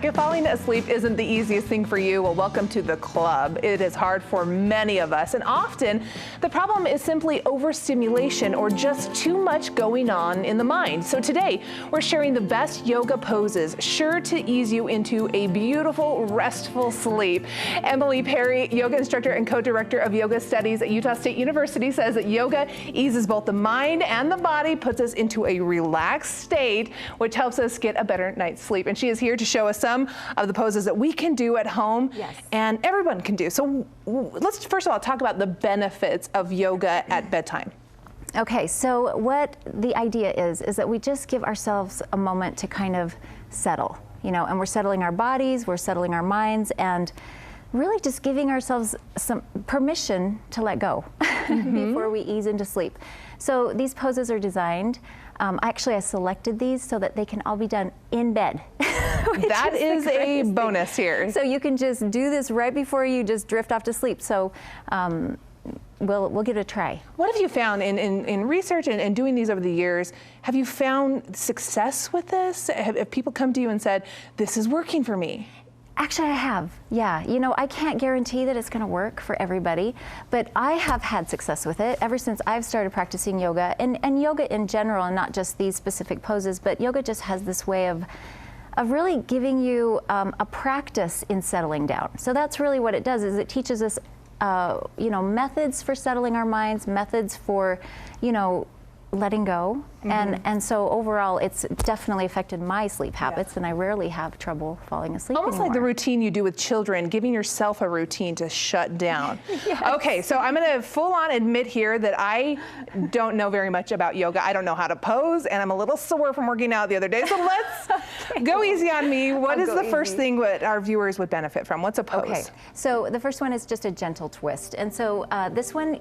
If falling asleep isn't the easiest thing for you, well, welcome to the club. It is hard for many of us, and often the problem is simply overstimulation or just too much going on in the mind. So today, we're sharing the best yoga poses sure to ease you into a beautiful, restful sleep. Emily Perry, yoga instructor and co-director of yoga studies at Utah State University, says that yoga eases both the mind and the body, puts us into a relaxed state, which helps us get a better night's sleep. And she is here to show us some of the poses that we can do at home, and everyone can do. So let's first of all talk about the benefits of yoga at bedtime. Okay, so what the idea is that we just give ourselves a moment to kind of settle, and we're settling our bodies, we're settling our minds, and really just giving ourselves some permission to let go before we ease into sleep. So these poses are designed, actually I selected these so that they can all be done in bed. That is a bonus here. So you can just do this right before you just drift off to sleep. So we'll give it a try. What have you found in research and doing these over the years? Have you found success with this? Have people come to you and said, this is working for me? Actually, I have, yeah. I can't guarantee that it's going to work for everybody, but I have had success with it ever since I've started practicing yoga, and yoga in general, and not just these specific poses, but yoga just has this way of really giving you a practice in settling down. So that's really what it does, is it teaches us, methods for settling our minds, methods for, letting go. And so overall, it's definitely affected my sleep habits, and I rarely have trouble falling asleep Almost anymore. like the routine you do with children, giving yourself a routine to shut down. Yes. Okay, so I'm going to full on admit here that I don't know very much about yoga. I don't know how to pose, and I'm a little sore from working out the other day. So let's go easy on me. What is the first thing that our viewers would benefit from? What's a pose? Okay, so the first one is just a gentle twist. And so this one,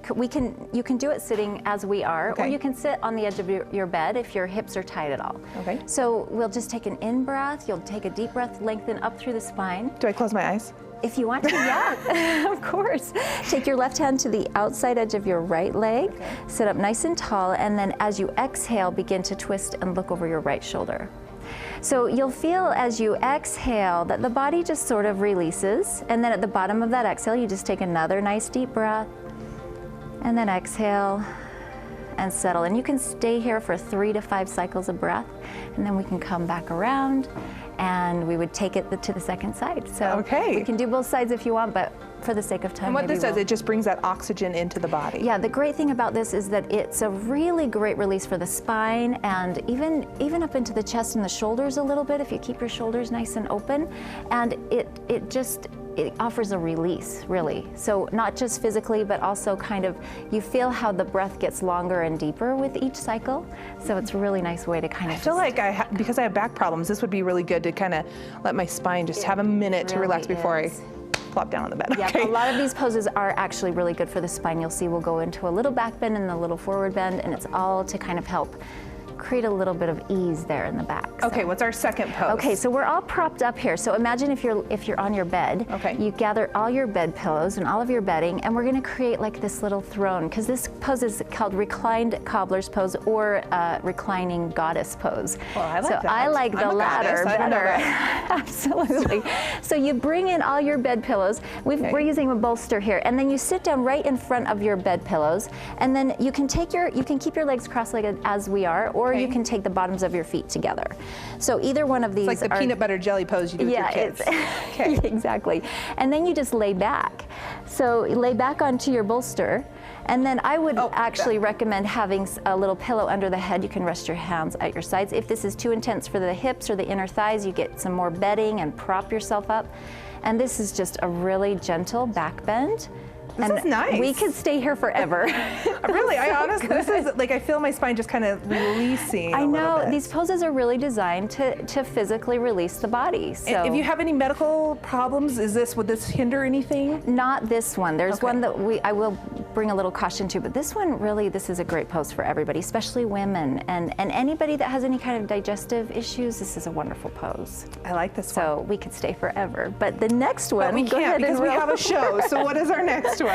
you can do it sitting as we are, or you can sit on the edge of your bed if your hips are tight at all. Okay. So we'll just take an in breath. You'll take a deep breath, lengthen up through the spine. Do I close my eyes? If you want to, yeah, of course. Take your left hand to the outside edge of your right leg, sit up nice and tall, and then as you exhale, begin to twist and look over your right shoulder. So you'll feel as you exhale that the body just sort of releases, and then at the bottom of that exhale, you just take another nice deep breath, and then exhale and settle. And you can stay here for 3 to 5 cycles of breath, and then we can come back around and we would take it to the second side. So we can do both sides if you want, but for the sake of time, and what this does, it just brings that oxygen into the body. Yeah, the great thing about this is that it's a really great release for the spine, and even up into the chest and the shoulders a little bit if you keep your shoulders nice and open, and it offers a release, really. So not just physically, but also kind of, you feel how the breath gets longer and deeper with each cycle. So it's a really nice way to kind of I feel like because I have back problems, this would be really good to kind of let my spine just have a minute to relax before I plop down on the bed. Yeah, a lot of these poses are actually really good for the spine. You'll see we'll go into a little back bend and a little forward bend, and it's all to kind of help create a little bit of ease there in the back. Okay, what's our second pose? Okay, so we're all propped up here. So imagine if you're on your bed, you gather all your bed pillows and all of your bedding, and we're gonna create like this little throne, because this pose is called reclined cobbler's pose or reclining goddess pose. Well, I like that. So I like the latter better. Absolutely. So you bring in all your bed pillows. We're using a bolster here, and then you sit down right in front of your bed pillows, and then you can keep your legs cross-legged as we are, or you can take the bottoms of your feet together. So either one of these it's like the peanut butter jelly pose you do with your kids. Exactly. And then you just lay back. So lay back onto your bolster, and then I would actually recommend having a little pillow under the head. You can rest your hands at your sides. If this is too intense for the hips or the inner thighs, you get some more bedding and prop yourself up. And this is just a really gentle back bend. This is nice. We could stay here forever. Really, I honestly, this is like, I feel my spine just kind of releasing. I know, these poses are really designed to physically release the body. So if you have any medical problems, would this hinder anything? Not this one. There's one that I will bring a little caution to, but this one really, this is a great pose for everybody, especially women and anybody that has any kind of digestive issues. This is a wonderful pose. I like this one. So we could stay forever. But the next one, but we can't because we have a show. So what is our next one?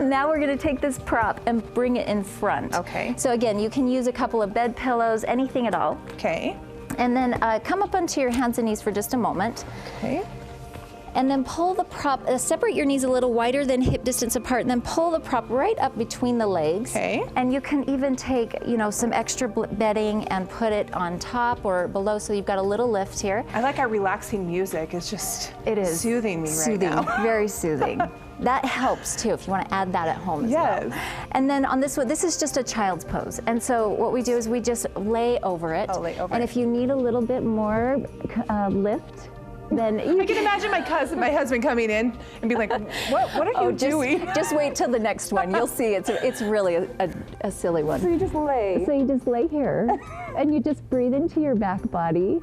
Now we're going to take this prop and bring it in front. Okay. So again, you can use a couple of bed pillows, anything at all. Okay. And then come up onto your hands and knees for just a moment. Okay. And then pull the prop, separate your knees a little wider than hip distance apart, and then pull the prop right up between the legs. Okay. And you can even take, some extra bedding and put it on top or below, so you've got a little lift here. I like our relaxing music. It's just soothing me right Soothing, now. very soothing. That helps too if you want to add that at home as well. And then on this one, this is just a child's pose. And so what we do is we just lay over it. Oh, lay over and it. if you need a little bit more lift, then I can imagine my husband coming in and be like, what are you doing? Just wait till the next one. You'll see it's really a silly one. So you just lay. So you just lay here and you just breathe into your back body.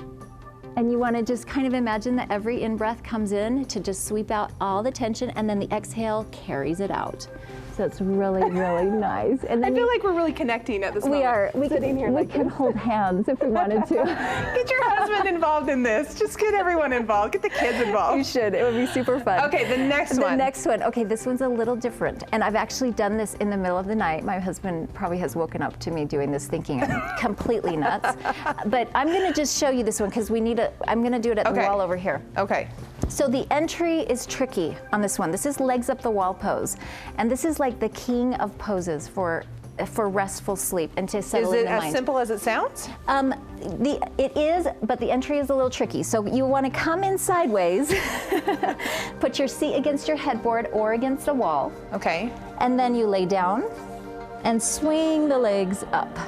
And you want to just kind of imagine that every in-breath comes in to just sweep out all the tension, and then the exhale carries it out. So it's really, really nice. And then I feel like we're really connecting at this moment. We are. We sitting can hold hands if we wanted to. Get your husband involved in this. Just get everyone involved. Get the kids involved. You should. It would be super fun. Okay, the next one. The next one. Okay, this one's a little different. And I've actually done this in the middle of the night. My husband probably has woken up to me doing this thinking I'm completely nuts. But I'm going to just show you this one because I'm going to do it at the wall over here. Okay. So the entry is tricky on this one. This is legs up the wall pose. And this is like the king of poses for restful sleep and to settle in the mind. Is it as simple as it sounds? It is, but the entry is a little tricky. So you want to come in sideways, put your seat against your headboard or against a wall. Okay. And then you lay down and swing the legs up.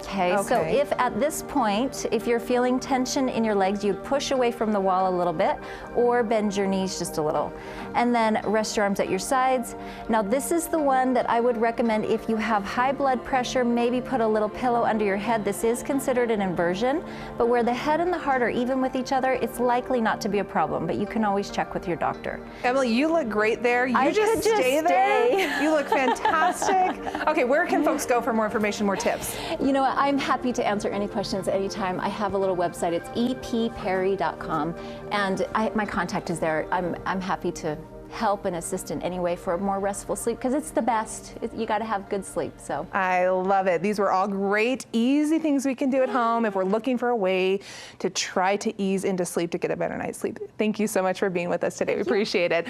Okay, so if at this point, if you're feeling tension in your legs, you'd push away from the wall a little bit or bend your knees just a little. And then rest your arms at your sides. Now this is the one that I would recommend if you have high blood pressure, maybe put a little pillow under your head. This is considered an inversion, but where the head and the heart are even with each other, it's likely not to be a problem, but you can always check with your doctor. Emily, you look great there. You just stay there. You look fantastic. Okay, where can folks go for more information, more tips? You know what? I'm happy to answer any questions anytime. I have a little website. It's epperry.com, and my contact is there. I'm happy to help and assist in any way for more restful sleep because it's the best. You got to have good sleep. So I love it. These were all great, easy things we can do at home if we're looking for a way to try to ease into sleep to get a better night's sleep. Thank you so much for being with us today. We appreciate it.